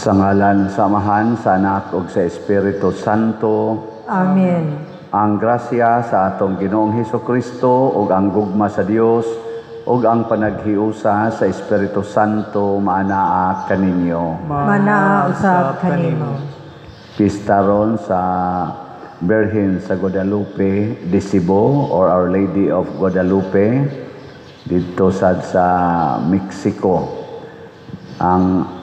Sa ngalan sa Amahan, sa Anak ug sa Espiritu Santo. Amen. Ang grasya sa atong Ginoong Hesukristo ug ang gugma sa Dios ug ang panaghiusa sa Espiritu Santo maanaa kaninyo. Manaa usab kanimo. Pista ron sa Birhen sa Guadalupe de Cebu or Our Lady of Guadalupe dito sa Mexico. Ang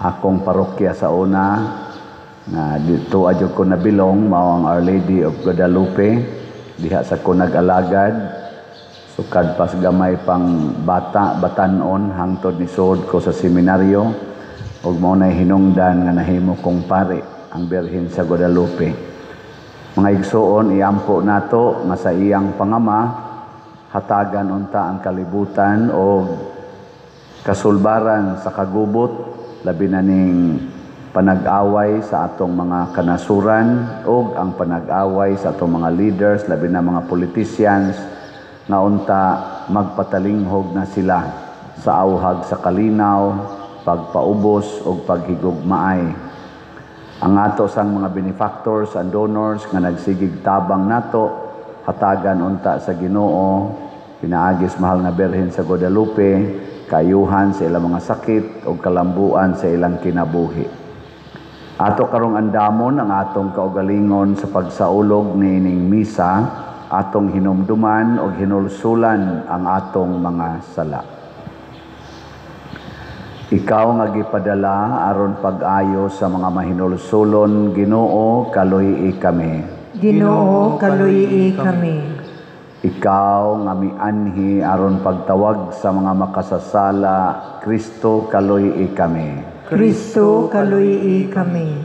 akong parokya sa una na dito adyo ko nabilong mao ang Our Lady of Guadalupe diha sa ko nag-alagad sukad pas gamay pang batanon hangtod ni suod ko sa seminaryo ug mao nay hinungdan nga nahimo kong pare ang Birhen sa Guadalupe. Mga igsoon, iampo nato nga sa iyang pangama hatagan unta ang kalibutan o kasulbaran sa kagubot labi na ning panag-away sa atong mga kanasuran o ang panag-away sa atong mga leaders, labi na mga politicians na unta magpatalinghog na sila sa awhag sa kalinaw, pagpaubos o paghigugmaay. Ang ato sang mga benefactors and donors nga nagsigig tabang nato, hatagan unta sa Ginoo, pinaagis mahal nga Birhen sa Guadalupe, kayuhan sa ilang mga sakit o kalambuan sa ilang kinabuhi. Ato karong andamon ang atong kaugalingon sa pagsaulog niining misa, atong hinumduman o hinulsulan ang atong mga sala. Ikaw nga gipadala aron pag-ayo sa mga mahinulsulon, Ginoo, kaluy-i kami. Ginoo, kaluy-i kami. Ikaw nga mianhi aron pagtawag sa mga makasasala, Kristo kaluy-i kami. Kristo kaluy-i kami.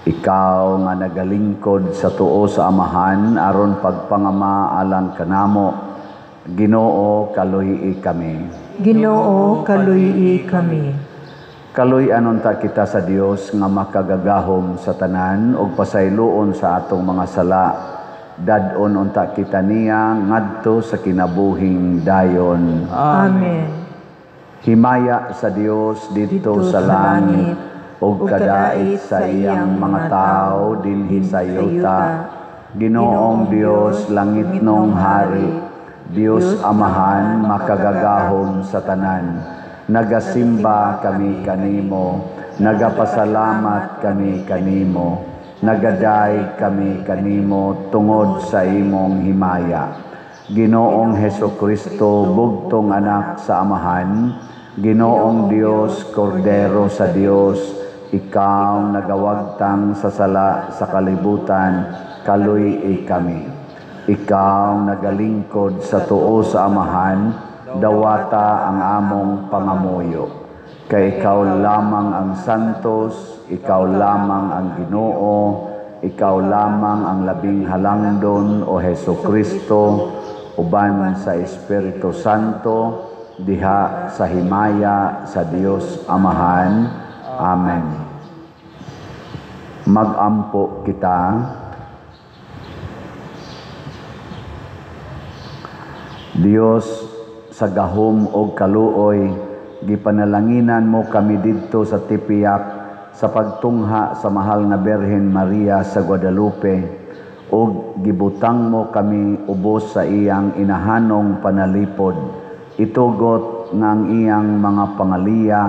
Ikaw nga nagalingkod sa tuo sa Amahan aron pagpangama alang kanamo, Ginoo kaluy-i kami. Ginoo kaluy-i kami. Kaluy-an unta kita sa Dios nga makagagahom sa tanan ug pasayloon sa atong mga sala. Dadon unta kita niya ngadto sa kinabuhing dayon. Amen. Himaya sa Dios dito sa langit ug kadait sa iyang mga tao dinhi sa yuta. Ginoong Dios langitnong hari, Dios Amahan makagagahom sa tanan. Nagasimba kami kanimo, nagapasalamat kami kanimo. Nagaday kami kanimo tungod sa imong himaya. Ginoong Hesukristo, bugtong anak sa Amahan, Ginoong Dios, Kordero sa Dios, ikaw nagawagtang sa sala sa kalibutan, kaluy-i kami. Ikaw nagalingkod sa tuo sa Amahan, dawata ang among pangamuyo. Kay ikaw lamang ang santos, ikaw lamang ang Ginoo, ikaw lamang ang labing halangdon o Hesukristo, uban sa Espiritu Santo, diha sa himaya sa Dios Amahan. Amen. Mag-ampo kita. Dios sa gahom o kaluoy, gipanalanginan mo kami didto sa tipiyak sa pagtungha sa mahal nga Birhen Maria sa Guadalupe ug gibutang mo kami ubos sa iyang inahanong panalipod. Itugot nga ang iyang mga pangaliya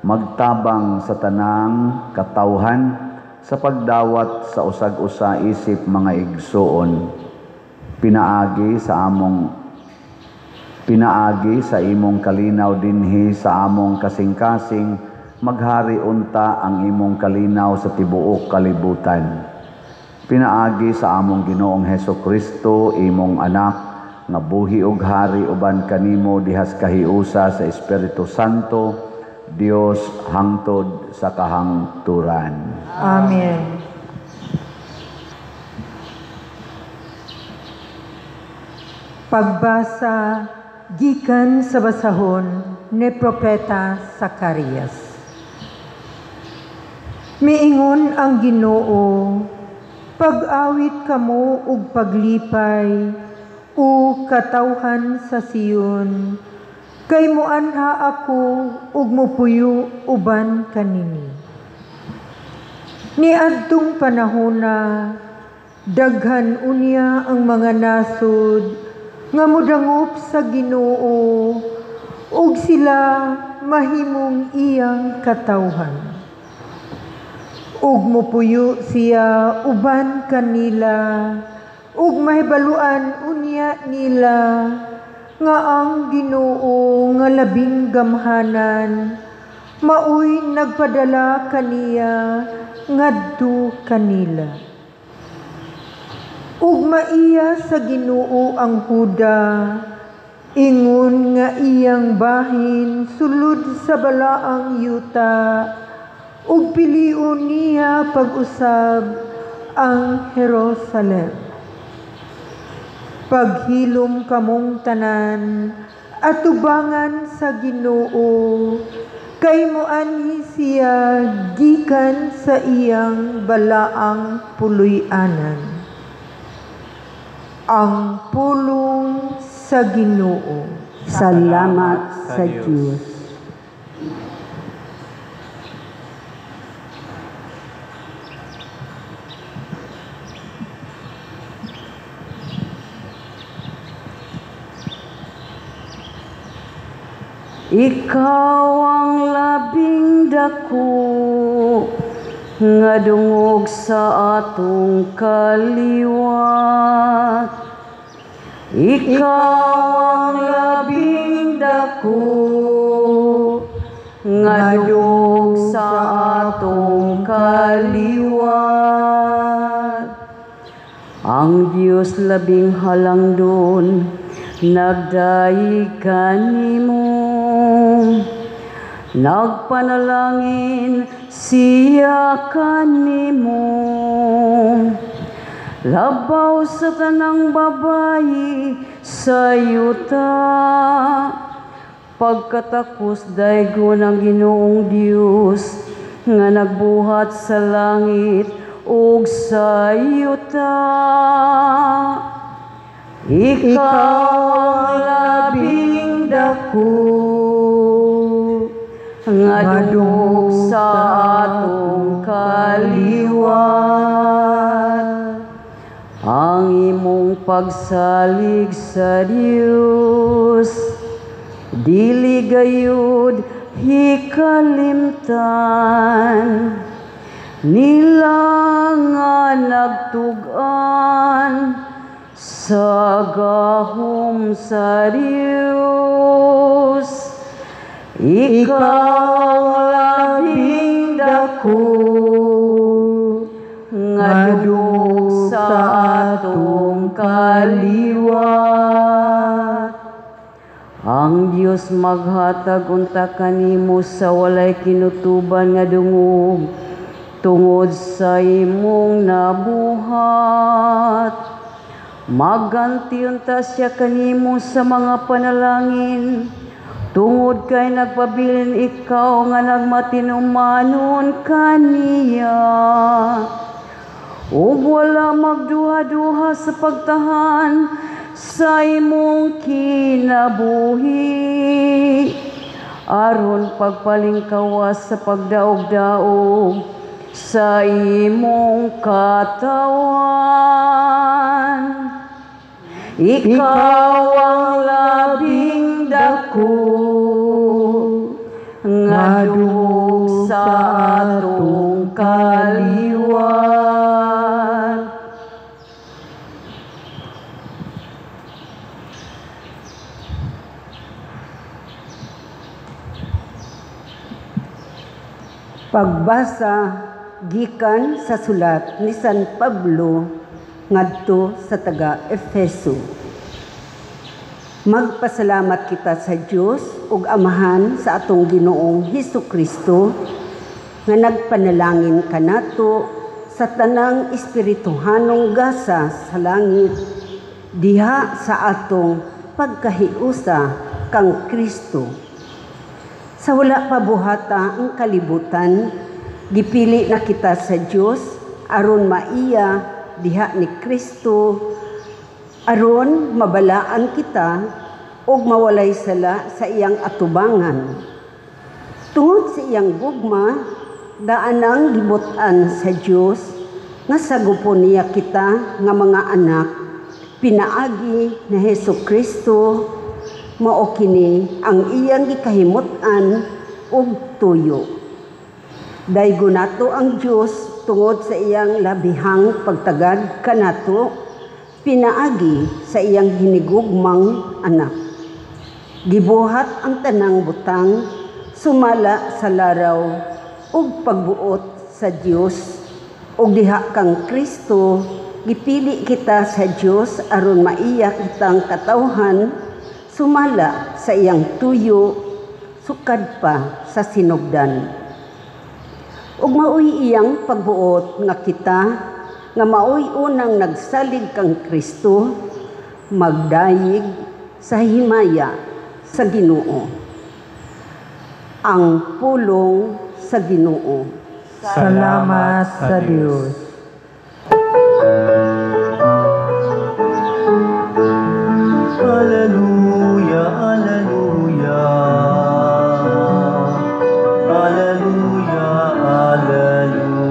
magtabang sa tanang katawhan sa pagdawat sa usag-usa isip mga igsoon, pinaagi sa imong kalinaw dinhi sa among kasing-kasing, maghari unta ang imong kalinaw sa tibuok kalibutan. Pinaagi sa among Ginoong Hesukristo, imong anak, nga buhi ug hari uban kanimo dihas kahiusa sa Espiritu Santo, Dios hangtod sa kahangturan. Amen. Pagbasa gikan sa basahon ni Propeta Zacarias. Miingon ang Ginoo, pag-awit kamo ug paglipay, o katawhan sa Siyon, kay muanha ako ug mupuyo uban kanini. Niadtong panahona, daghan unya ang mga nasod nga modangop sa Ginoo ug sila mahimong iyang katawhan. Ug mupuyo siya uban kanila ug mahibaluan unya nila nga ang Ginoo nga labing gamhanan maoy nagpadala kaniya ngadto kanila. Ug maiya sa Ginoo ang Huda, ingon nga iyang bahin sulod sa balaang yuta, ug piliun niya pag-usab ang Jerusalem. Paghilom kamong tanan at tubangan sa Ginoo, kay moanhi siya gikan sa iyang balaang puloy-anan. Ang pulong sa Ginoo. Salamat sa Diyos. Ikaw ang labing dako nga dungog sa atong kaliwat. Ikaw ang labing dako nga dungog sa atong kaliwat. Ang Diyos labing halangdon nagdaig kanimo. Nagpanalangin siya kanimo. Labaw sa tanang babayi sa yuta. Pagkatakos daygon ang Ginoong Dios nga nagbuhat sa langit ug sa yuta. Ikaw ang labing dako nga dungog sa atong kaliwat. Ang imong pagsalig sa Dios dili gayud hikalimtan. Nila nga nagtugan sa gahom sa Dios. Ikaw labing dako nga dungog sa atong kaliwat. Ang Dios maghatag unta kanimo sa walay kinutuban nga dungog tungod sa imong nabuhat. Maganti unta siya kanimo sa mga panalangin, tungod kay nagpabilin ikaw nga nagmatinumanon kaniya. Ug wala magduha-duha sa pagtahan sa imong kinabuhi, aron pagpalingkawas sa pagdaog-daog sa imong katawan. Ikaw ang labing dako nga dungog sa atong kaliwat. Pagbasa gikan sa sulat ni San Pablo ngadto sa taga Efeso. Magpasalamat kita sa Dios ug Amahan sa atong Ginoong Hesukristo nga nagpanalangin kanato sa tanang espirituhanong gasa sa langit diha sa atong pagkahiusa kang Kristo. Sa wala pa buhata ang kalibutan, gipili na kita sa Dios aron maiya diha ni Kristo, aron mabalaan kita og mawalay sala sa iyang atubangan. Tungod sa iyang gugma, daanang gibutan sa Dios nga sagupon niya kita nga mga anak, pinaagi na Hesukristo. Mao kini ang iyang gikahimutan ug tuyo. Daygo nato ang Dios tungod sa iyang labihang pagtagad kanato, pinaagi sa iyang hinigugmang anak. Gibuhat ang tanang butang, sumala sa laraw ug pagbuot sa Dios, ug diha kang Kristo, gipili kita sa Dios aron maiya kitang katawhan, sumala sa iyang tuyo, sukad pa sa sinugdan. Ug maoy iyang pagbuot nga kita, nga maoy unang nagsalig kang Kristo, magdayig sa himaya sa Ginoo. Ang pulong sa Ginoo. Salamat sa Diyos. Hallelujah, hallelujah. Hallelujah, hallelujah.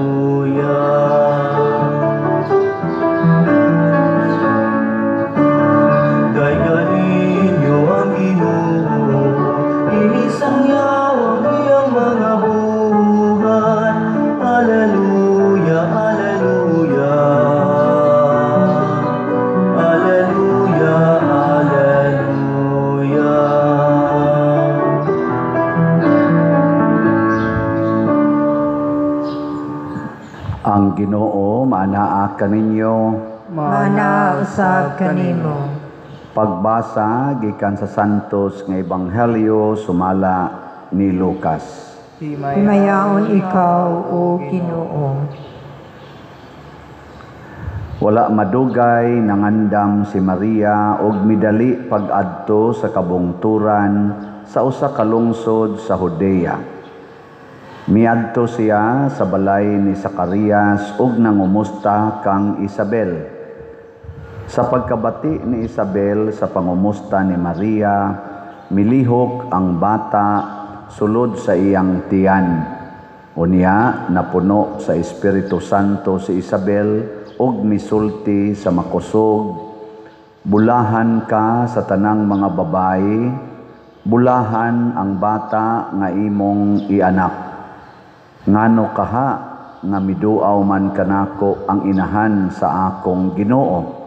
Dayanin niyo ang Ginoo, inisang yaw ang iyang mga buhay. Hallelujah, hallelujah. Ang Ginoo maanaa kaninyo. Mana usab kanimo. Pagbasa gikan sa Santos nga Ebanghelyo sumala ni Lucas. Himayaon ikaw, O Ginoo. Wala madugay nangandam si Maria og midali pag-adto sa kabungturan sa usa ka lungsod sa Judea. Miadto siya sa balay ni Zacarias ug nangumusta kang Isabel. Sa pagkabati ni Isabel sa pangumusta ni Maria, milihok ang bata sulod sa iyang tiyan. Unya napuno sa Espiritu Santo si Isabel ug misulti sa makusog, bulahan ka sa tanang mga babayi, bulahan ang bata nga imong ianak. Ngano kaha nga miduaw man kanako ang inahan sa akong Ginoo.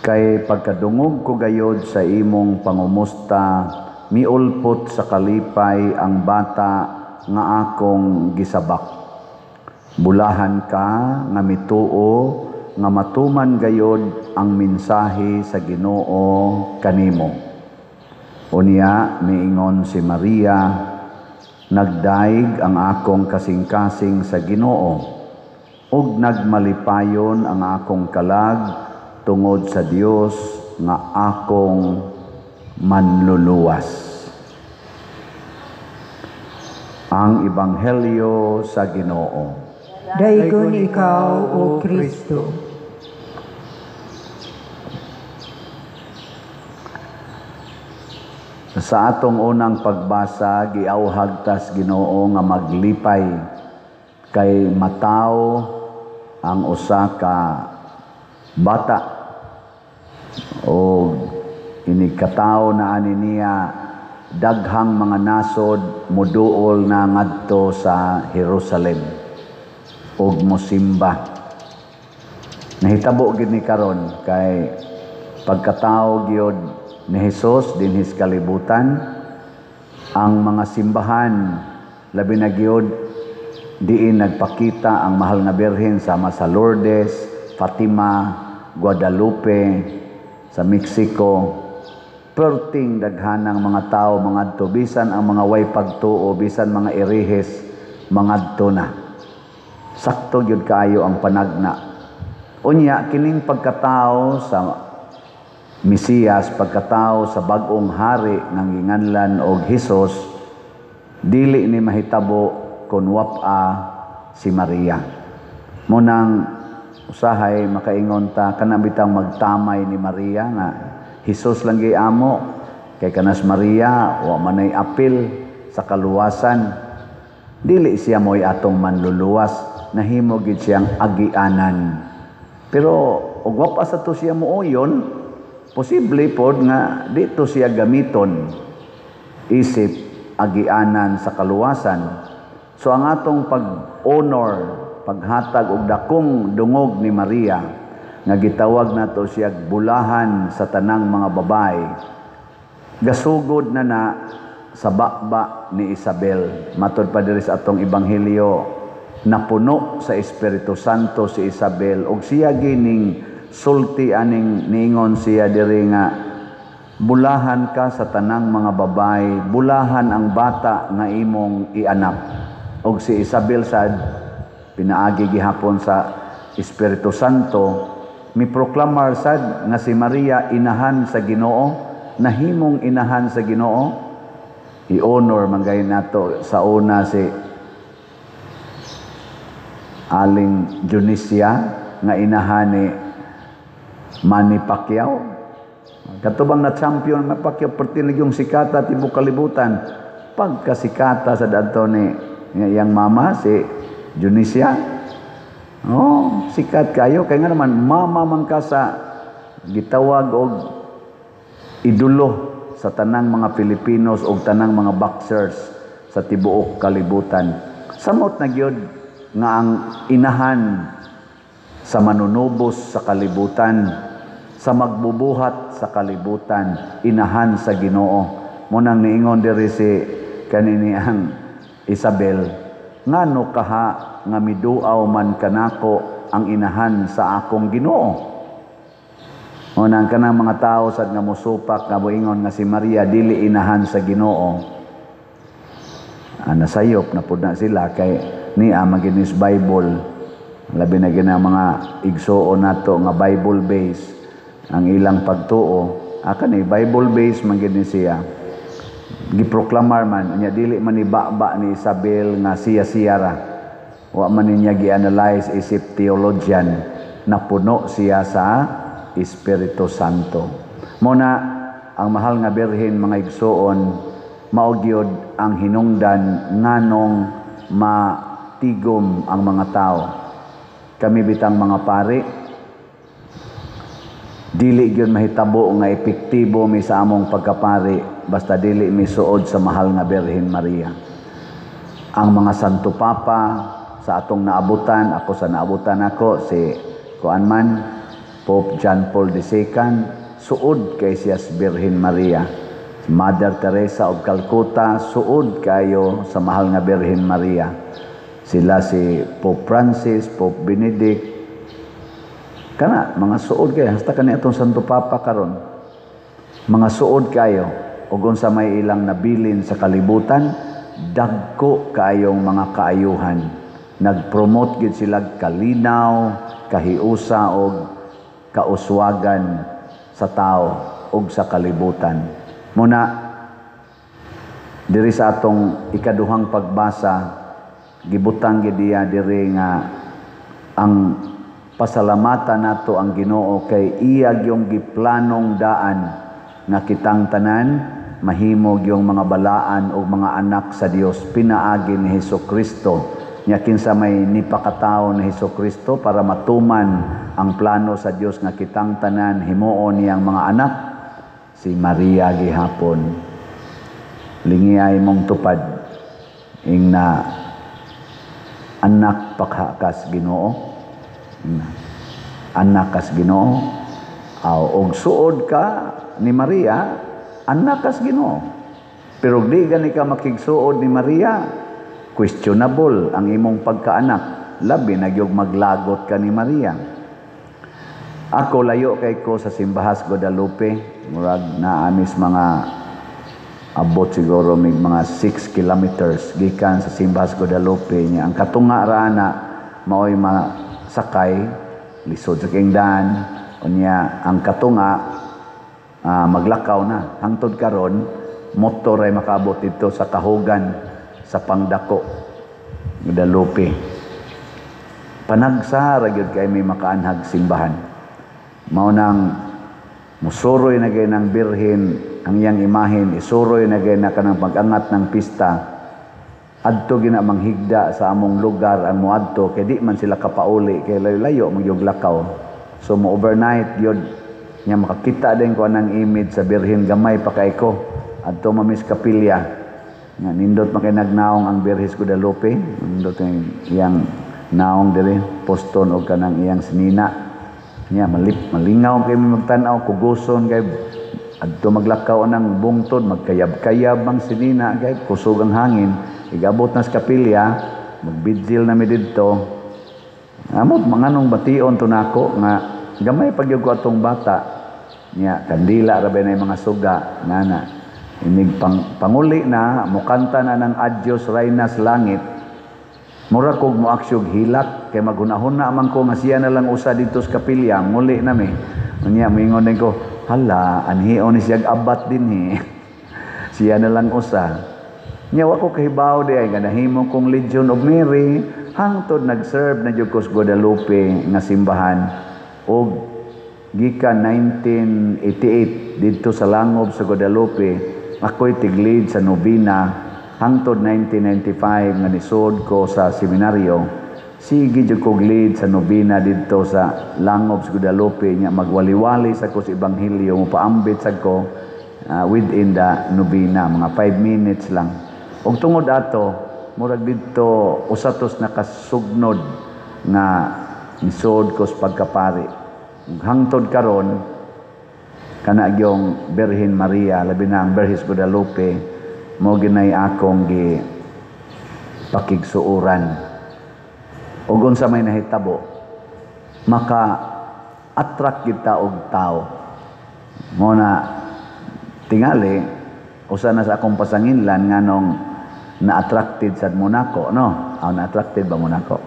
Kay pagkadungog ko gayod sa imong pangumusta, miulpot sa kalipay ang bata nga akong gisabak. Bulahan ka nga mituo nga matuman gayod ang mensahe sa Ginoo kanimo. Unya miingon si Maria, nagdaig ang akong kasing-kasing sa Ginoo ug nagmalipayon ang akong kalag tungod sa Dios nga akong manluluwas. Ang Ebanghelyo sa Ginoo. Daygon ikaw, O Kristo. Sa atong unang pagbasa, giauhag tas Ginoo nga maglipay kay mataw ang usa ka bata o inikataw na ani niya daghang mga nasod muduol na ngadto sa Jerusalem ug mosimba. Nahitabo gid ni karon kay pagkataw gyud ni Hesus dinhis kalibutan, ang mga simbahan labi na gyud diin nagpakita ang mahal nga Birhen sama sa Lourdes, Fatima, Guadalupe, sa Mexico. Perting daghanang mga tao mangadto bisan ang mga way pagtuo, bisan mga irihes mangadto na. Sakto gyud kaayo ang panagna. Unya kining pagkatao sa Mesiyas, pagkatao sa bag-ong hari nga ginganlan og Hesus, dili ni mahitabo kun wap-a si Maria. Munang usahay makaingon ta kana bitang magtamay ni Maria nga Hesus lang giamo kay kanas Maria wa manay apil sa kaluwasan. Dili siya moy atong manluluwas, nahimo gid siyang agianan. Pero og wapa sa to siya muuyon, posible pod nga dito siya gamiton isip agianan sa kaluwasan. So ang atong pag-honor, paghatag og dakong dungog ni Maria nga gitawag nato siya bulahan sa tanang mga babae, gasugod na sa bakba ni Isabel. Matod pa diri sa atong ebanghelyo, napuno sa Espiritu Santo si Isabel og siya gining sulti aning ningon siya diri nga bulahan ka sa tanang mga babae, bulahan ang bata nga imong ianak. Og si Isabel sad pinaagi gihapon sa Espiritu Santo, miproklamar sad nga si Maria inahan sa Ginoo, nahimong inahan sa Ginoo. I-honor man gayud nato sa una si Aling Dionisia nga inahan ni Manny Pacquiao. Katubang na champion Manny Pacquiao, pertinig yung sikata tibok kalibutan. Pagkasikata sa dato ni yang mama si Dionisia, oh, sikat kayo kay nga naman mama man ka sa gitawag og idolo sa tanang mga Pilipinos o tanang mga boxers sa tibuok kalibutan. Samot na gyud nga ang inahan sa manunubos sa kalibutan, sa magbubuhat sa kalibutan, inahan sa Ginoo. Munang niingon diri si kanini ang Isabel, ngano kaha nga miduaw man kanako ang inahan sa akong Ginoo. Unang kanang mga tao sad nga mosupak nga moingon nga si Maria dili inahan sa Ginoo. Nasayop na pud na sila kay niya maginis Bible. Labi na gina mga igsuon nato nga Bible base ang ilang pagtuo. Kani Bible base man gid ni siya. Giproklamar man nya dili man ibaba ni Isabel nga siya ra. Wa man niya gi-analyze isip theologian, napuno siya sa Espiritu Santo. Muna ang mahal nga Birhen mga igsuon mao gyud ang hinungdan nganong matigom ang mga tao. Kami bitang mga pari dili gyud mahitabo nga epektibo mi sa among pagkapari basta dili mi suod sa mahal nga Birhen Maria. Ang mga Santo Papa sa atong naabutan, ako sa naabutan ako si kuan man Pope John Paul II, suod kay siya si Birhen Maria. Mother Teresa of Calcutta, suod kayo sa mahal nga Birhen Maria. Sila si Pope Francis, Pope Benedict, kana mga suod kayo. Hasta kani atong Santo Papa karon, mga suod kayo. Ug unsa may ilang nabilin sa kalibutan, dagko kayong mga kaayuhan. Nag-promote gid sila kalinaw, kahiusa og kauswagan sa tao ug sa kalibutan. Muna diri sa atong ikaduhang pagbasa, gibutang gid diya diri nga ang pasalamatan nato ang Ginoo kay iya gyung giplanong daan nga kitang tanan mahimo gyung mga balaan ug mga anak sa Dios pinaagi ni Hesukristo. Nya kinsa may nipakatawo ni Hesukristo para matuman ang plano sa Dios nga kitang tanan himuon niyang mga anak, si Maria gihapon. Lingiay mong tupad ing na anak pakhakas Ginoo, anak kas Ginoo, og suod ka ni Maria, anak kas Ginoo. Pero di gani ka makigsuod ni Maria, questionable ang imong pagkaanak, labi na gyud maglagot ka ni Maria. Ako layo kay ko sa Simbahas Guadalupe, murag naamis mga abot siguro mig mga 6 kilometers gikan sa Simbahas Guadalupe niya. Ang katunga rana maoy masakay lisod sa kingdan unya ang katunga maglakaw na hangtod karon motor ay makaabot dito sa kahugan sa Pangdako Guadalupe. Panagsa ra gyud kay may makaanhag simbahan. Mao nang musuroy na gay ng birhen ang iyang imahen, isuroy na gay na kanang pag-angat ng pista. Adto gina manghigda sa among lugar ang muadto kay di man sila kapauli kay layo-layo magyog lakaw. So mo overnight gyud nya makakita din ko anang image sa birhen gamay pa kay ko adto mamis kapilya. Nga nindot makay nagnaong ang Birhes Guadalupe, nindot ang iyang naong diri poston og kanang iyang sinina. Nya malingaw kay magtan-aw kuguson kay adto maglakaw anang bungtod magkayab-kayab ang sinina kay kusog ang hangin igabot na sa kapilya magbidjil na mi didto amot manganong bation to nako nga gamay pagyud ko atong bata nya kandila ra bay mga suga ngana inig panguli na mukanta na ng Adios Reinas Langit mura kog mo aksyog hilak kay maghunahon na man ko nga siya na lang usa dito sa kapilya muli na mi unya moingon din ko hala anhion ni siya abat din he siya na lang usa nya wa ko kahibaw di ay nga nahimo kong Legion of Mary hangtod nag-serve na jud ko sa Guadalupe nga simbahan og gikan 1988 dito sa Langob sa Guadalupe ako'y tiglid sa nobina hangtod 1995 nga nisod ko sa seminaryo sige jud ko lead sa nobina didto sa Langob sa Guadalupe nya magwaliwali sa ko sa ebanghelyo mo paambit sad ko within the nobina mga 5 minutes lang ug tungod ato murag didto usatos nakasugnod nga nisod ko sa pagkapari ug hangtod karon kana gyong Birhen Maria labi na ang Birhes Guadalupe mo ginay akong gi pakigsuoran ug unsa may nahitabo maka-attract kita og tao mo na tingali usa na sa akong pasanginlan nganong na-attracted sad mo nako no na-attracted ba mo nako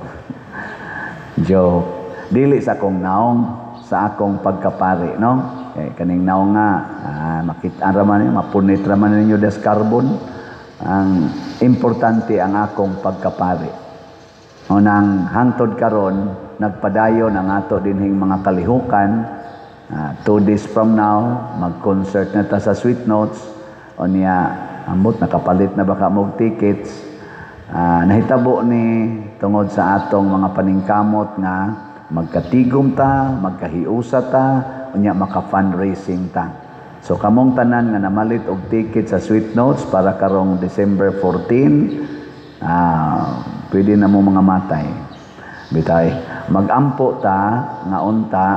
joke dili sa akong naong sa akong pagkapari no kaning naong nga makita raman niyo mapunit raman ninyo des carbon ang importante ang akong pagkapari unang hangtod karon nagpadayon ang ato dinhing mga kalihukan 2 days from now mag-concert na ta sa Sweet Notes unya ambot nakapalit na baka mog tickets nahitabo ni tungod sa atong mga paningkamot nga magkatigom ta magkahiusa ta unya maka-fundraising ta. So kamong tanan nga namalit og ticket sa Sweet Notes para karong December 14, pwede na mo mga matay. Bitay, magampo ta nga unta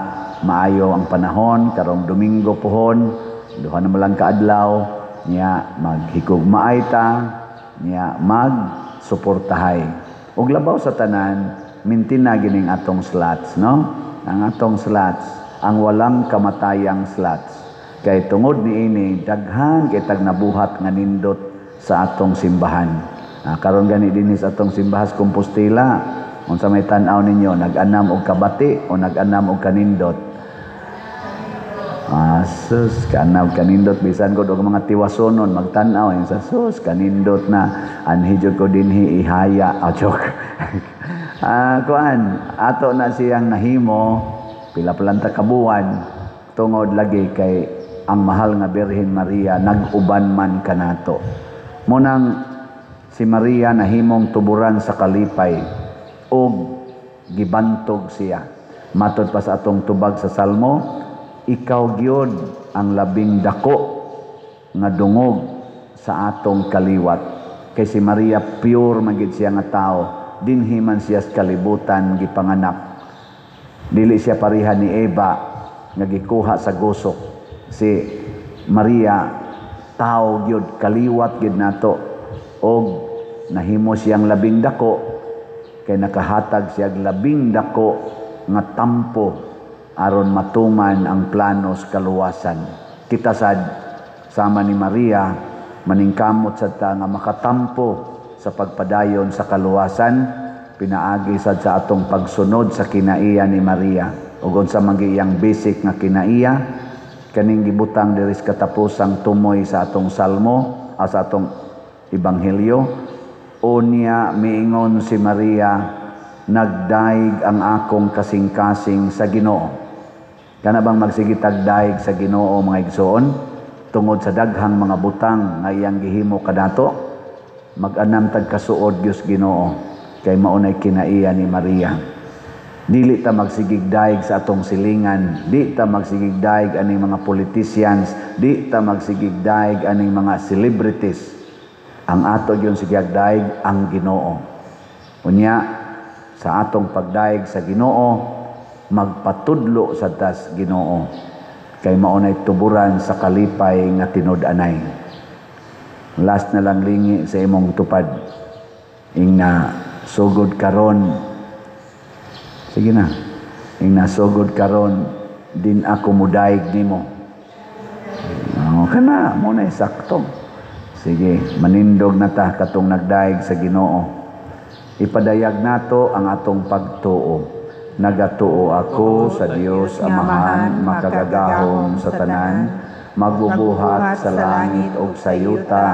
maayo ang panahon karong Domingo pohon, duha na lang kaadlaw nya maghigugmaay ta nya magsuportahay. Og labaw sa tanan, mintina gining atong slots, no? Ang atong slots ang walang kamatayang slots kay tungod niini daghan kay tag nabuhat nga nindot sa atong simbahan karon gani dinhi sa atong simbahas Compostela unsa may tan-aw ninyo nag-anam og kabati o nag-anam og kanindot sus kanam kanindot bisan gud og mga tiwasonon magtan-aw sa sus kanindot na anhi jud ko dinhi ihaya joke kuan ato na siyang nahimo pila planta kabuwan tungod lagi kay ang mahal nga Birhen Maria nag-uban man kanato. Munang si Maria nahimong tuburan sa kalipay ug gibantog siya. Matod pa sa atong tubag sa Salmo, ikaw gyud ang labing dako nga dungog sa atong kaliwat. Kay si Maria pure magid siya nga tao, dinhi man siya sa kalibutan gipanganak. Dili siya pareha ni Eva nga gikuha sa gusok. Si Maria tao gyud kaliwat gyud nato og nahimo siyang labing dako, kay nakahatag siyang labing dako nga tampo aron matuman ang planos kaluwasan. Kita sad sama ni Maria maningkamot sad ta nga makatampo sa pagpadayon sa kaluwasan, pinaagi sad sa atong pagsunod sa kinaiya ni Maria. Ug unsa man giyang basic nga kinaiya kaning gibutang diri sa katapusang tumoy sa atong salmo sa atong ebanghelyo. Unya miingon si Maria, nagdaig ang akong kasing-kasing sa Ginoo. Kana bang magsigitag daig sa Ginoo mga igsoon tungod sa daghang mga butang nga iyang gihimo kanato? Mag-anam tag kasuod Dios Ginoo kay maunay kinaiya ni Maria. Dili ta magsigig daig sa atong silingan, di ta magsigig daig aning mga politicians, di ta magsigig daig aning mga celebrities. Ang ato yun sigig daig ang Ginoo. Unya sa atong pagdaig sa Ginoo, magpatudlo sa tas Ginoo kay maunay tuburan sa kalipay nga tinud-anay. Last na lang lingi sa imong tupad. Ingna sugod karon. Sige na. Ingna sugod karon din ako mudaig nimo. Kana mo na sakto. Sige, manindog na ta katong nagdaig sa Ginoo. Ipadayag nato ang atong pagtuo. Nagatuo ako sa Dios Amahan, makagagahom sa tanan, magbubuhat sa langit ug sa yuta,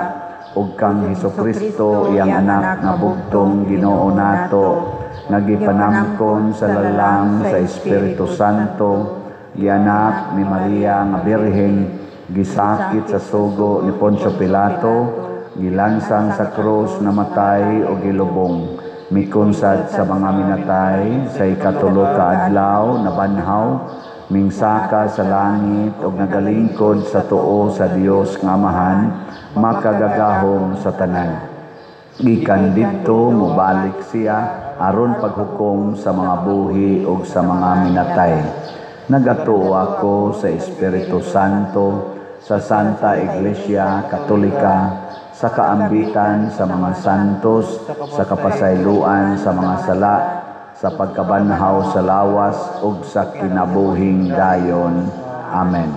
ug kang Hesukristo iyang anak nga bugtong Ginoo nato, nagipanamkon sa lalang sa Espiritu Santo, gianak ni Maria nga Birhen, gisakit sa sugo ni Poncio Pilato, gilansang sa krus, namatay o gilubong, mikunsad sa mga minatay, sa ikatulo ka adlaw nabanhaw, mingsaka sa langit ug nagalingkod sa tuo sa Dios nga Amahan, makagagahom sa tanan. Gikan didto mobalik siya aron paghukom sa mga buhi ug sa mga minatay. Nagatuo ako sa Espiritu Santo, sa Santa Iglesia Katolika, sa kaambitan sa mga santos, sa kapasayloan sa mga sala, sa pagkabanhaw sa lawas ug sa kinabuhing dayon. Amen.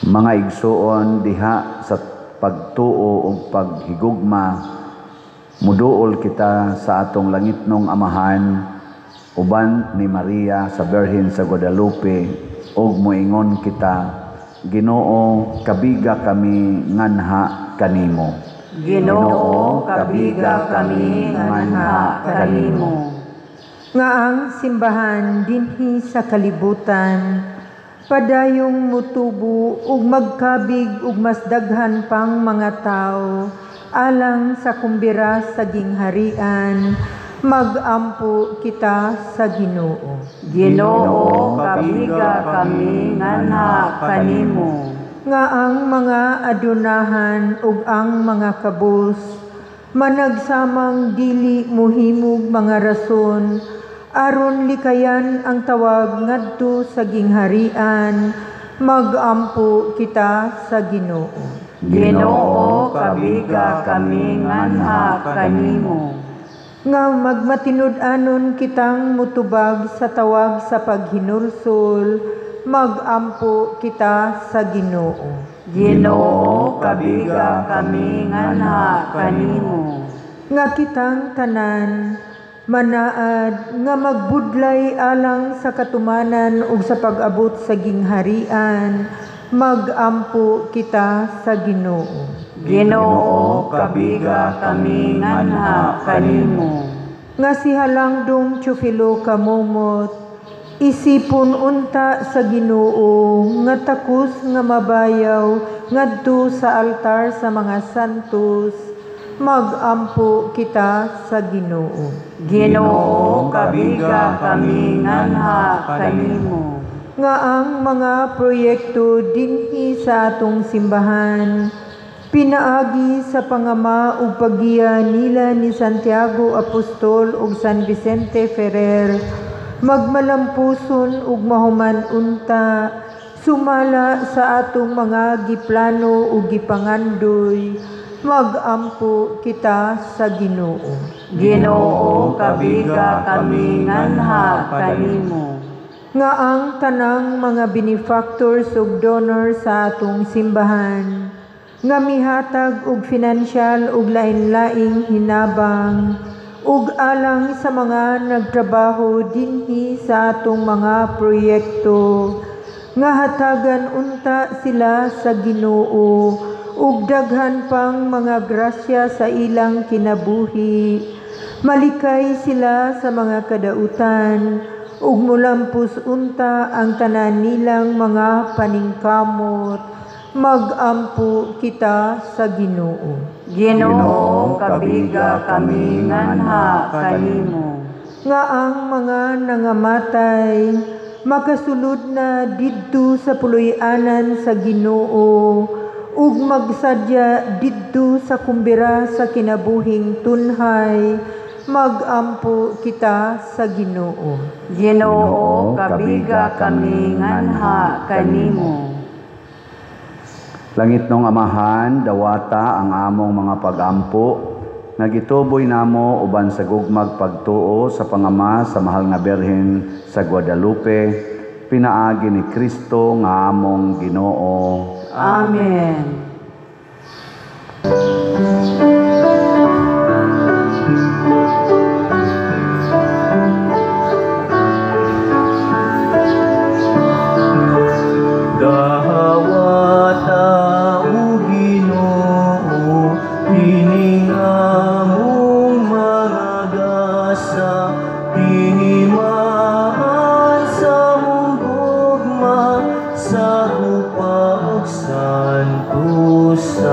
Mga igsuon, diha sa pagtuo ug paghigugma, muduol kita sa atong langitnong Amahan uban ni Maria sa Birhen sa Guadalupe, ug moingon kita, Ginoo, kabiga kami nganha kanimo. Ginoo, kabiga kami nganha kanimo. Nga ang simbahan dinhi sa kalibutan, padayong mutubo ug magkabig ug mas daghan pang mga tao, alang sa kumbira sa gingharian, magampo kita sa Ginoo. Ginoo, kabiga kami nganha kanimo. Nga ang mga adunahan ug ang mga kabus, managsamang dili muhimog mga rason, aron likayan ang tawag ngadto sa gingharian, magampo kita sa Ginoo. Ginoo, kabiga kami nganha kanimo. Nga magmatinud-anon kitang mutubag sa tawag sa paghinulsol, magampo kita sa Ginoo. Ginoo, kabiga kami nganha kanimo. Nga kitang tanan, manaad nga magbudlay alang sa katumanan ug sa pag-abot sa gingharian, magampo kita sa Ginoo. Ginoo, kabiga kami nganha kanimo. Nga si Halangdong Teofilo kamumot, isipon unta sa Ginoo, nga takus nga mabayaw, ngadto sa altar sa mga santos, magampo kita sa Ginoo. Ginoo, kabiga kami nganha kanimo. Nga ang mga proyekto dinhi sa atong simbahan, pinaagi sa pangama ug paggiya nila ni Santiago Apostol ug San Vicente Ferrer, magmalampuson ug mahuman unta, sumala sa atong mga giplano ug gipangandoy, Magampo kita sa Ginoo. Ginoo kabiga kami nganha kanimo. Nga ang tanang mga benefactors ug donor sa atong simbahan, nga mihatag og financial ug lain-laing hinabang, ug alang sa mga nagtrabaho dinhi sa atong mga proyekto, nga hatagan unta sila sa Ginoo, ug daghan pang mga grasya sa ilang kinabuhi. Malikay sila sa mga kadautan, ug mulampos unta ang tanan nilang mga paningkamot. Magampo kita sa Ginoo. Ginoo kabiga kami nganha kanimo. Nga ang mga nangamatay makasulod na didto sa puloy-anan sa Ginoo, ug magsadya didto sa kumbira sa kinabuhing tunhay. Magampo kita sa Ginoo. Ginoo kabiga kami nganha kanimo. Langit nung Amahan, dawata ang among mga pagampo, nagituboy namo uban sa gugmag pagtuo sa pangama sa mahal nga Birhen sa Guadalupe, pinaagi ni Kristo nga among Ginoo. Amen. Dawata o Ginoo, kining among mga gasa, tinimaan sa mong gugma, sa hupa ug santusan.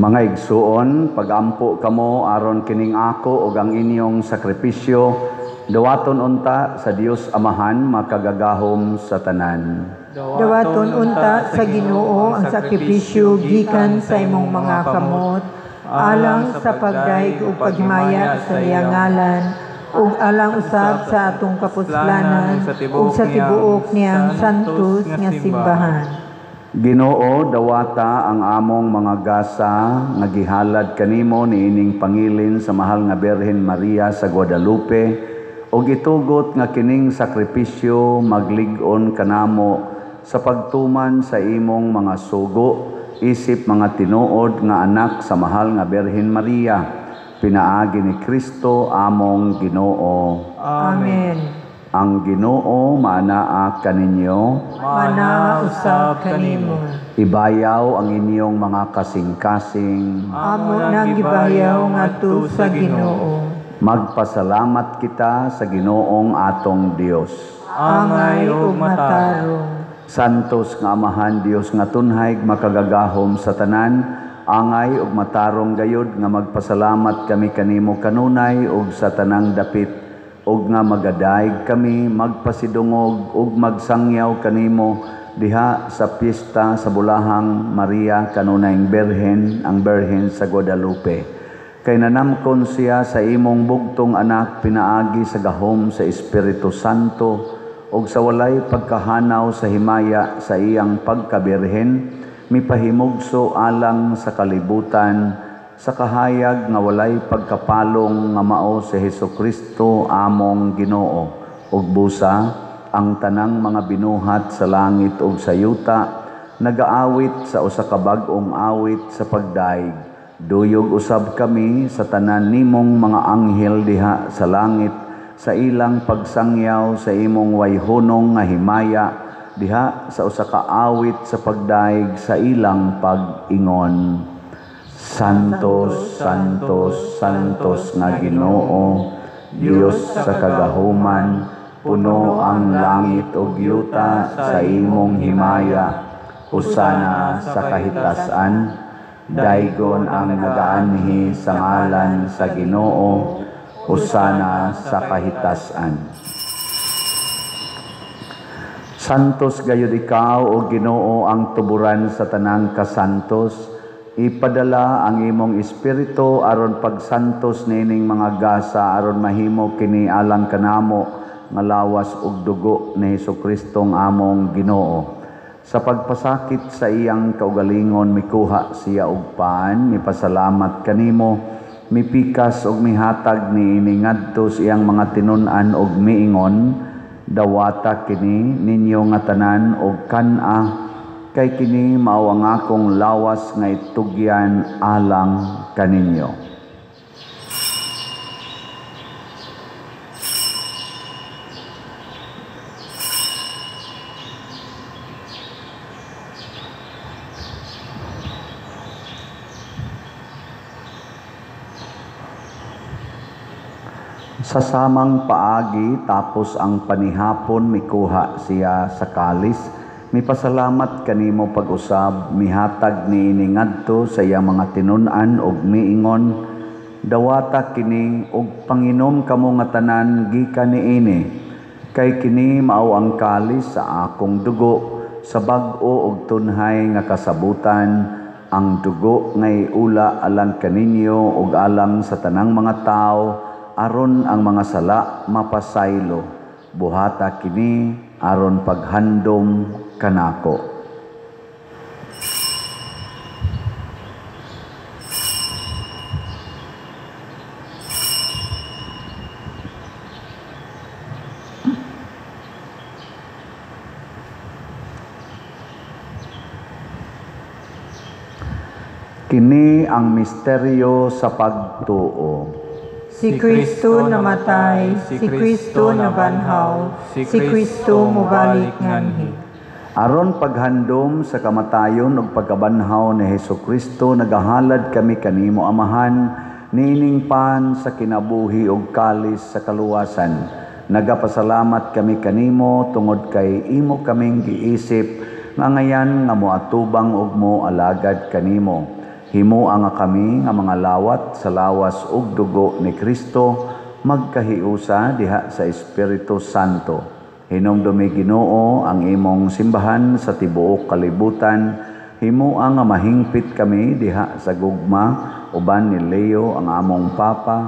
Mga igsuon, pagampo kamo aron kining ako ug ang inyong sakripisyo, dawaton unta sa Dios Amahan makagagahom sa tanan. Dawaton unta sa Ginoo ang sakripisyo gikan sa imong mga kamot, alang sa pagdaig ug paghimaya sa iyang ngalan, ug alang usab sa atong kapuslanan ug sa tibuok niyang santos nga simbahan. Ginoo, dawata ang among mga gasa nga gihalad kanimo niining pangilin sa mahal nga Birhen Maria sa Guadalupe, ug itugot nga kining sakripisyo maglig-on kanamo sa pagtuman sa imong mga sugo, isip mga tinuod nga anak sa mahal nga Birhen Maria, pinaagi ni Kristo among Ginoo. Amen. Ang Ginoo maanaa kaninyo, Mana usab kanimo. ibayaw ang inyong mga kasing-kasing. Amo nang gibayaw ngadto sa Ginoo. Magpasalamat kita sa Ginoong atong Dios. Angay ug matarong. Santos nga Amahan Dios nga tunhay makagagahom sa tanan, angay ug matarong gayud nga magpasalamat kami kanimo kanunay ug sa tanang dapit, ug nga magadaig kami magpasidungog ug magsangyaw kanimo diha sa piyesta sa Bulahang Maria kanunayng Birhen, ang Birhen sa Guadalupe. Kay nanamkon siya sa imong bugtong anak pinaagi sa gahom sa Espiritu Santo, ug sa walay pagkahanaw sa himaya sa iyang pagkabirhen, mipahimugso alang sa kalibutan, sa kahayag nga walay pagkapalong nga mao si Hesukristo among Ginoo, ug busa ang tanang mga binuhat sa langit ug sa yuta, nagaawit sa usa ka bag-ong awit sa pagdaig. Duyog usab kami sa tanan nimong mga anghel diha sa langit, sa ilang pagsangyaw sa imong wayhunong nga himaya, diha sa usa ka awit sa pagdaig sa ilang pag-ingon. Santos, Santos, Santos nga Ginoo, Dios sa kagahuman, puno ang langit ug yuta sa imong himaya. Husana sa kahitasan, daygon ang nagaanhi sa ngalan sa Ginoo. Husana sa kahitasan. Santos gayud ikaw o Ginoo ang tuburan sa tanang kasantos. Ipadala ang imong espiritu aron pagsantos nining mga gasa aron mahimo kini alang kanamo nga lawas ug dugo ni Hesukristo ang among Ginoo. Sa pagpasakit sa iyang kaugalingon mikuha siya og paan, mipasalamat kanimo, mipikas og mihatag niini ngadto sa iyang mga tinun-an og miingon, dawata kini ninyo nga tanan og kan-a, kay kini mao ang akong lawas nga itugyan alang kaninyo. Sa samang paagi tapos ang panihapon mikuha siya sa kalis, mipasalamat kanimo pag-usab, mihatag niini ngadto sa iyang mga tinun-an og miingon, dawata kini og panginom kamo nga tanan gikan niini, kay kini mao ang kalis sa akong dugo, sa bag-o og tunhay nga kasabutan, ang dugo ngay ula alang kaninyo ug alang sa tanang mga tao, aron ang mga sala mapasaylo, buhata kini aron paghandom kanako. Kini ang misteryo sa pagtuo. Si Kristo namatay, si Kristo nabanhaw, si Kristo mubalik nganhi. Aron paghandom sa kamatayon ug pagkabanhaw ni Hesukristo, nagahalad kami kanimo Amahan, niining pan sa kinabuhi ug kalis sa kaluwasan. Nagapasalamat kami kanimo tungod kay imo kaming giisip nga ngayan nga moatubang ug mo alagad kanimo. Himuang nga kami nga mga lawat sa lawas ug dugo ni Kristo, magkahiusa diha sa Espiritu Santo. Hinumdumi Ginoo ang imong simbahan sa tibuok kalibutan, himuang nga mahingpit kami diha sa gugma, uban ni Leo ang among Papa,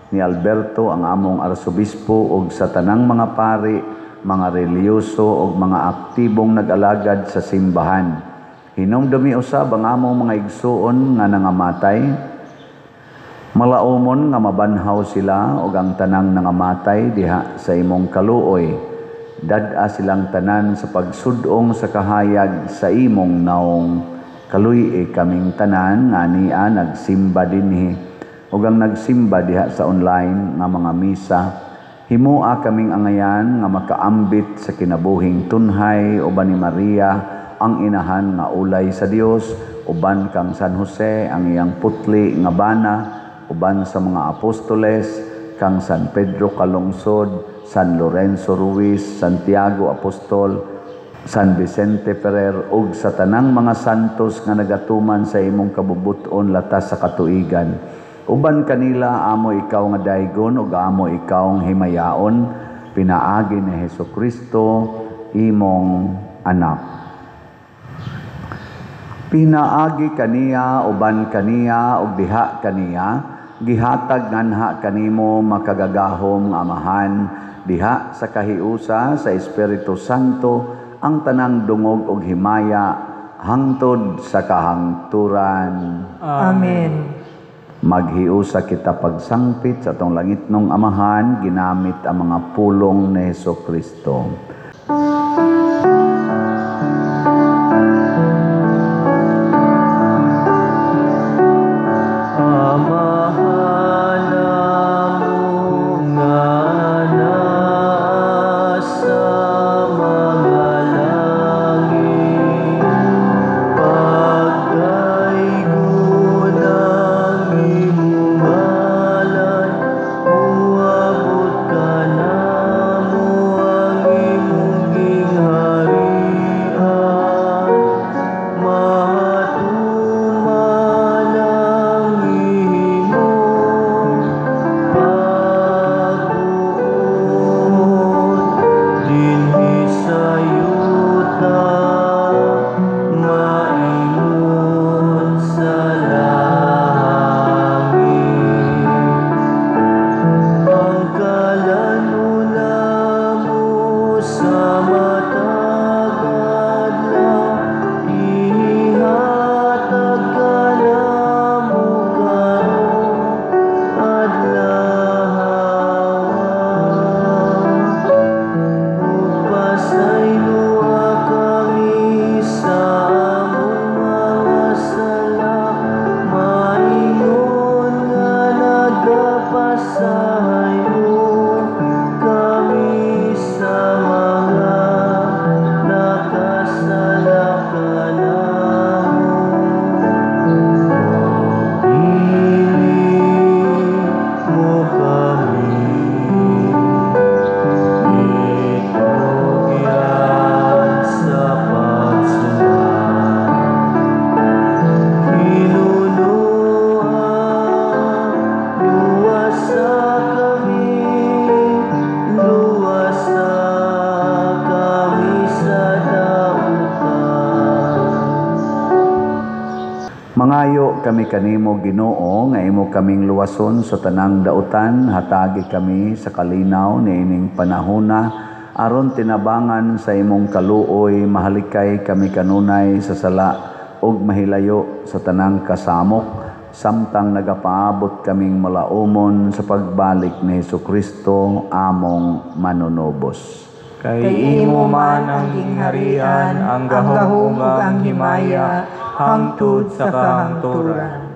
ni Alberto ang among Arsobispo ug sa tanang mga pari, mga reliyoso ug mga aktibong nag-alagad sa simbahan. Hinumdumi usab ang among mga igsuon nga nangamatay, malaumon nga mabanhaw sila ug ang tanang nangamatay diha sa imong kaluoy. Dad-a silang tanan sa pagsudong sa kahayag sa imong naong. Kaluy kaming tanan nga niya nagsimba dinhi ug ang nagsimba diha sa online nga mga misa. Himua kaming angayan nga makaambit sa kinabuhing tunhay uban ni Maria, ang inahan nga ulay sa Dios, uban kang San Jose ang iyang putli nga bana, uban sa mga apostoles, kang San Pedro Kalungsod, San Lorenzo Ruiz, Santiago Apostol, San Vicente Ferrer, ug sa tanang mga santos nga nagatuman sa imong kabubuton latas sa katuigan. Uban kanila amo ikaw nga daygon ug amo ikaw nga himayaon, pinaagi ni Hesukristo imong anak. Pinaagi kaniya, uban kaniya, ug diha kaniya, gihatag nganha kanimo makagagahom Amahan, diha sa kahiusa sa Espiritu Santo, ang tanang dungog ug himaya, hangtod sa kahangturan. Amen. Maghiusa kita pagsangpit sa atong langitnong Amahan, ginamit ang mga pulong ni Hesukristo. kami kanimo Ginoo nga imo kaming luwason sa tanang dautan, hatagi kami sa kalinaw niining panahona aron tinabangan sa imong kaluoy, mahalikay kami kanunay sa sala ug mahilayo sa tanang kasamok, samtang nagapaabot kaming malaumon sa pagbalik ni Hesukristo among manunubos. Kay imo man ang gingharian, ang gahom ug ang himaya, hangtod sa kahangturan.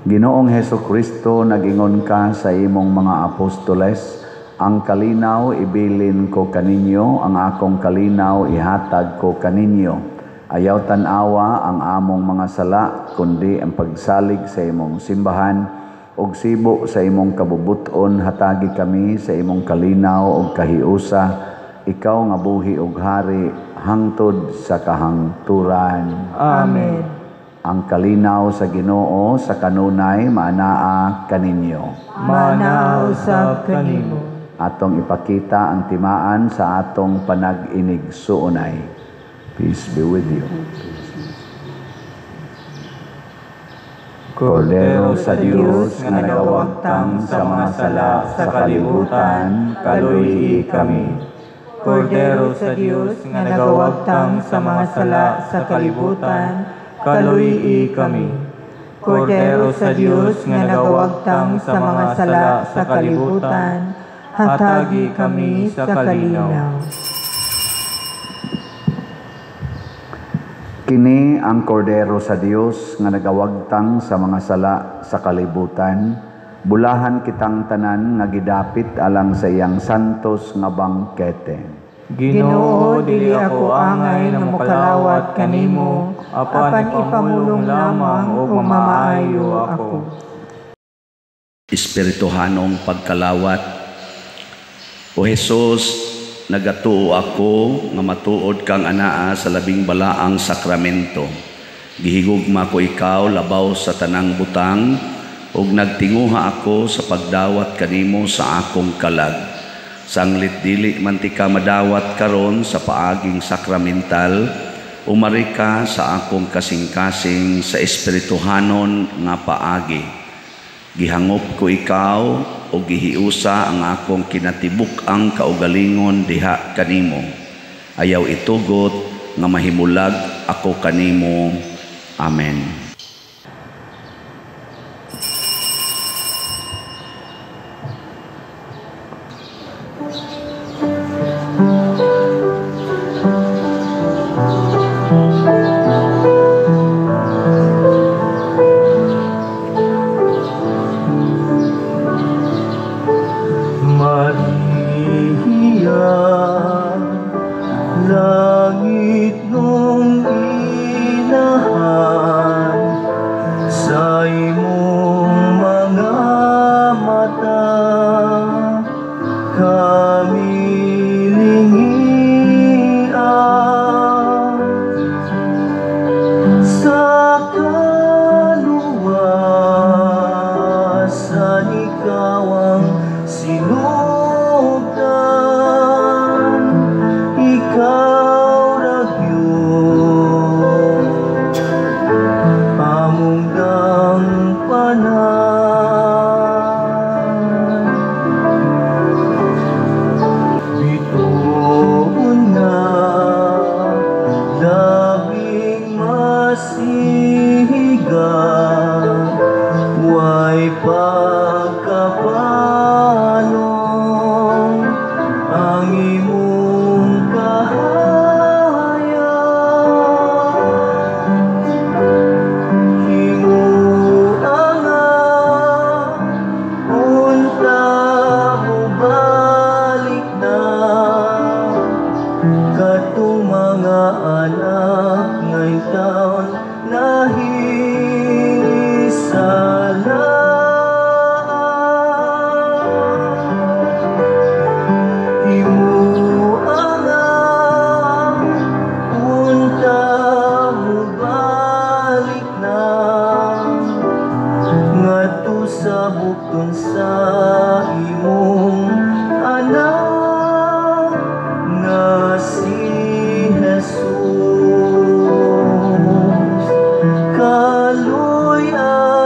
Ginoong Hesukristo, nagingon ka sa imong mga apostoles, ang kalinaw ibilin ko kaninyo, ang akong kalinaw ihatag ko kaninyo. Ayaw tanawa ang among mga sala, kundi ang pagsalig sa imong simbahan, ug sibo sa imong kabubuton, hatagi kami sa imong kalinaw ug kahiusa, ikaw nga buhi ug hari, hangtod sa kahangturan. Amen. Ang kalinaw sa Ginoo sa kanunay maanaa kaninyo. Manaw sa kanimo. Atong ipakita ang timaan sa atong panag-inig suunay. Peace be with you. Kordero sa Dios nga nagawagtang sa mga sala sa kalibutan, kaluyi kami. Kordero sa Dios nga nagawagtang sa mga sala sa kalibutan, kaluyi kami. Kordero sa Dios nga nagawagtang sa mga sala sa kalibutan, hatagi kami sa kalinaw. Kini ang kordero sa Dios nga nagawagtang sa mga sala sa kalibutan, bulahan kitang tanan nga gidapit alang sa iyang santos nga bangkete. Ginoo, dili ako angay na mokalawat kanimo, apan ipamulong lamang ug mamaayo ako. Espirituhanong pagkalawat. O Jesus, nagatuo ako nga matuod kang anaa sa labing balaang sakramento. Gihigugma ko ikaw labaw sa tanang butang, ug nagtinguha ako sa pagdawat kanimo sa akong kalag. Sanglit dili man ti ka madawat karon sa paaging sakramental, umari ka sa akong kasing-kasing sa espirituhanon nga paagi. Gihangop ko ikaw o gihiusa ang akong kinatibuk ang kaugalingon diha kanimo. Ayaw itugot nga mahimulag ako kanimo. Amen. Maria, langit nung inahan, sa imong mga mata, kami lingian. Sa kaluwasan ikaw ang sinugdan, ikaw ragyod among dampanan. Bituon nga labing masihiga, way pagkapalong ang imong kahayag. Hinguna nga unta mo balik na, katong mga anak ngayong taon nahisala. Sa bukton sa imong anak nga si Jesus, kaluya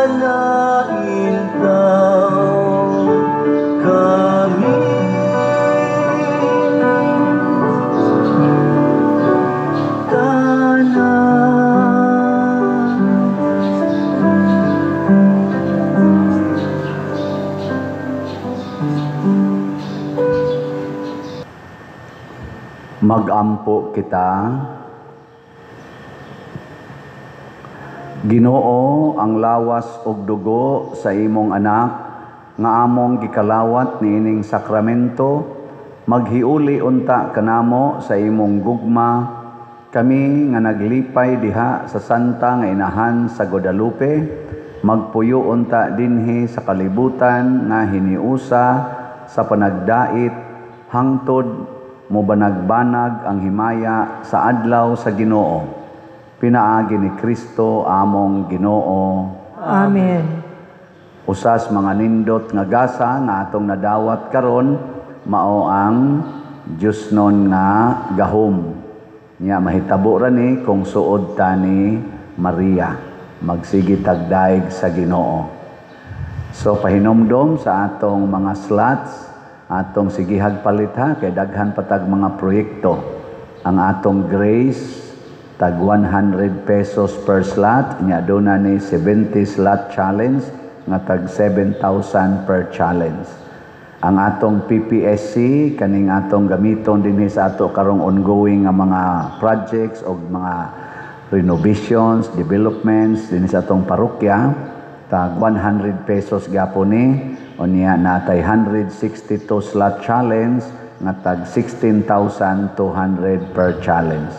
Magampo kita. Ginoo, ang lawas ug dugo sa imong anak nga among gikalawat niining sakramento, maghiuli unta kanamo sa imong gugma, kami nga naglipay diha sa Santa nga Inahan sa Guadalupe, magpuyo unta dinhi sa kalibutan nga hiniusa sa panagdait hangtod mobanag-banag ang himaya sa adlaw sa Ginoo. Pinaagi ni Kristo among Ginoo. Amen. Usas mga nindot nga gasa nga atong nadawat karon mao ang Diosnon nga gahom. Nya mahitabo ra ni kung suod ta ni Maria, magsigi tagdaig sa Ginoo. So pahinomdom sa atong mga slots, atong sigihag palit ha, kay daghan patag mga proyekto. Ang atong grace tag 100 pesos per slot, nya duna ni 70 slot challenge nga tag 7,000 per challenge. Ang atong PPSC kaning atong gamiton dinhi sa ato karong ongoing nga mga projects o mga renovations, developments dinhi sa atong parokya, tag 100 pesos gyapon ni, unya natay 162 slot challenge nga tag 16,200 per challenge.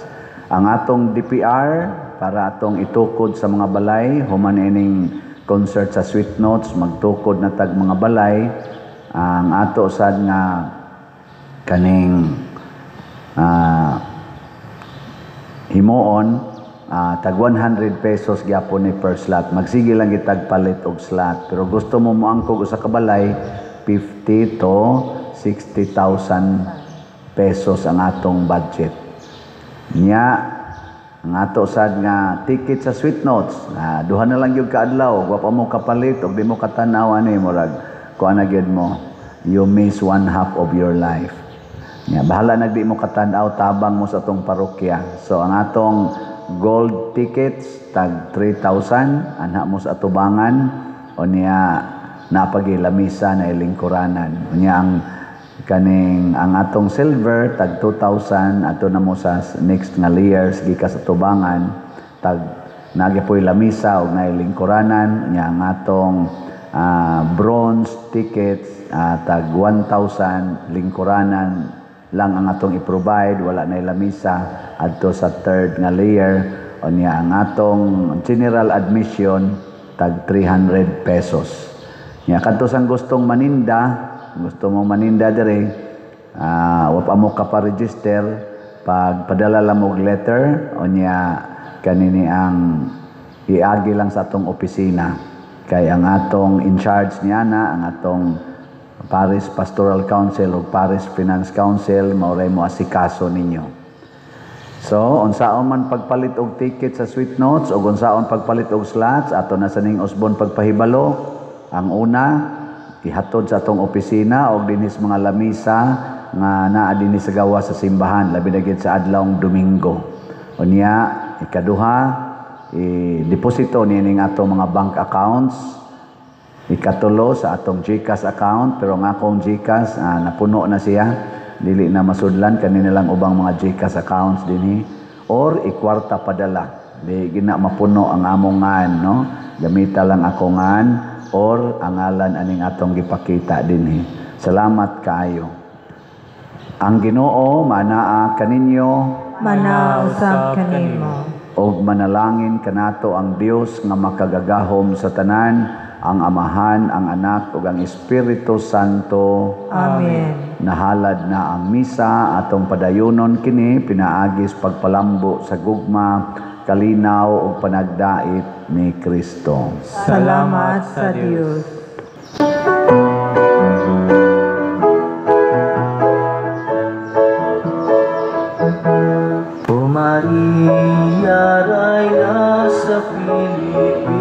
Ang atong DPR para atong itukod sa mga balay, human ining concert sa Sweet Notes, magtukod na tag mga balay, ang ato sad nga kaning himuon, tag 100 pesos gyapon ni per slot. Magsige lang gitag palit og slot. Pero gusto mo moangkog sa kabalay, 50 to 60,000 pesos ang atong budget. Nya ang ato sad nga ticket sa Sweet Notes, duha na lang gyud kaadlaw, wa pa mo kapalit og di mo katanaw ani murag kuan na gyud mo, you miss one half of your life. Nya bahala nagdi mo katanaw, tabang mo sa atong parokya. So ang atong gold tickets tag 3,000 anha mo sa atubangan, o niya napagilamisa na ilingkuranan. Unya ang atong silver tag 2,000 ato na mo sa next nga layers gikas sa tubangan, tag nagipoy lamisa og nailingkuranan. Nya ang atong bronze tickets tag 1,000 lingkuranan lang ang atong i-provide, wala na lamisa adto sa third nga layer. O niya ang atong general admission tag 300 pesos. Nya kadto sang gustong maninda, gusto mo maninda dire, wa pa mo ka pa-register, pag padala lang mo letter, o niya kanini ang iagi lang sa atong opisina. Kay ang atong in charge niya na, ang atong Parish Pastoral Council o Parish Finance Council, mauray mo asikaso ninyo. So, unsaon man pagpalit og ticket sa Sweet Notes o unsaon pagpalit og slots, ato na sa ning usbon pagpahibalo. Ang una, ihatod sa atong opisina o dinis mga lamisa nga naa dinhi sa gawa sa simbahan, labi na gid sa adlawng Domingo. Unya, ikaduha, i-deposito nining atong mga bank accounts. Ikatulo, sa atong GCash account, pero ang akong GCash napuno na siya, dili na masudlan, kanina lang ubang mga GCash accounts dinhi. Or ikwarta padala, di gina mapuno ang amongan, no? Gamita lang ako ngan or ang ngalan aning atong gipakita dinhi. Salamat kaayo. Ang Ginoo manaa kaninyo, Manausab kanimo. og manalangin kanato ang Dios nga makagagahom sa tanan, ang Amahan, ang Anak ug ang Espiritu Santo. Amen. Nahalad na ang misa, atong padayonon kini pinaagis pagpalambo sa gugma, kalinaw ug panagdait ni Kristo. Salamat sa Dios. O Maria, Rayna sa Pilipinas,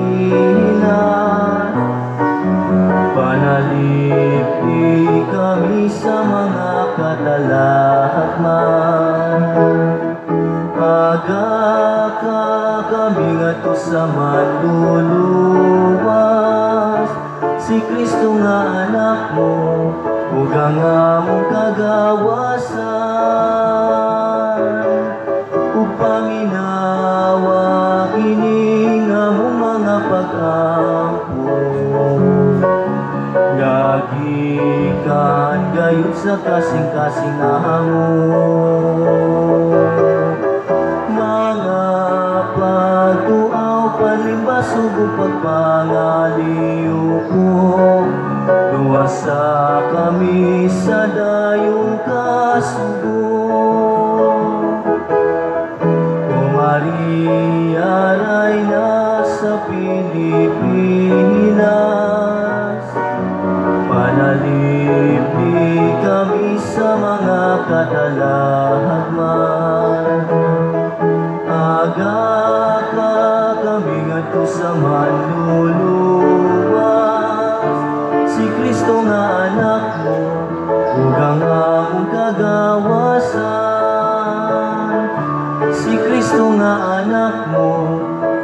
panalipig kami sa mga katalakman. Aga kami ngato sa manluluwas, si Kristo nga anak mo, ug ang among kagawasan. dayon sa kasing-kasing amo. Mga pagtuaw panimbas ug pagpangaliw ko, luwasa kami sa dayong kasugo. O Maria, Rayna sa Pilipinas, panalipin kami sa mga kadalagman. Aga ka kami ngadto sa manluluwas, si Kristo nga anak mo, ug ang among kagawasan. Si Kristo nga anak mo,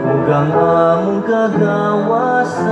ug ang among kagawasan.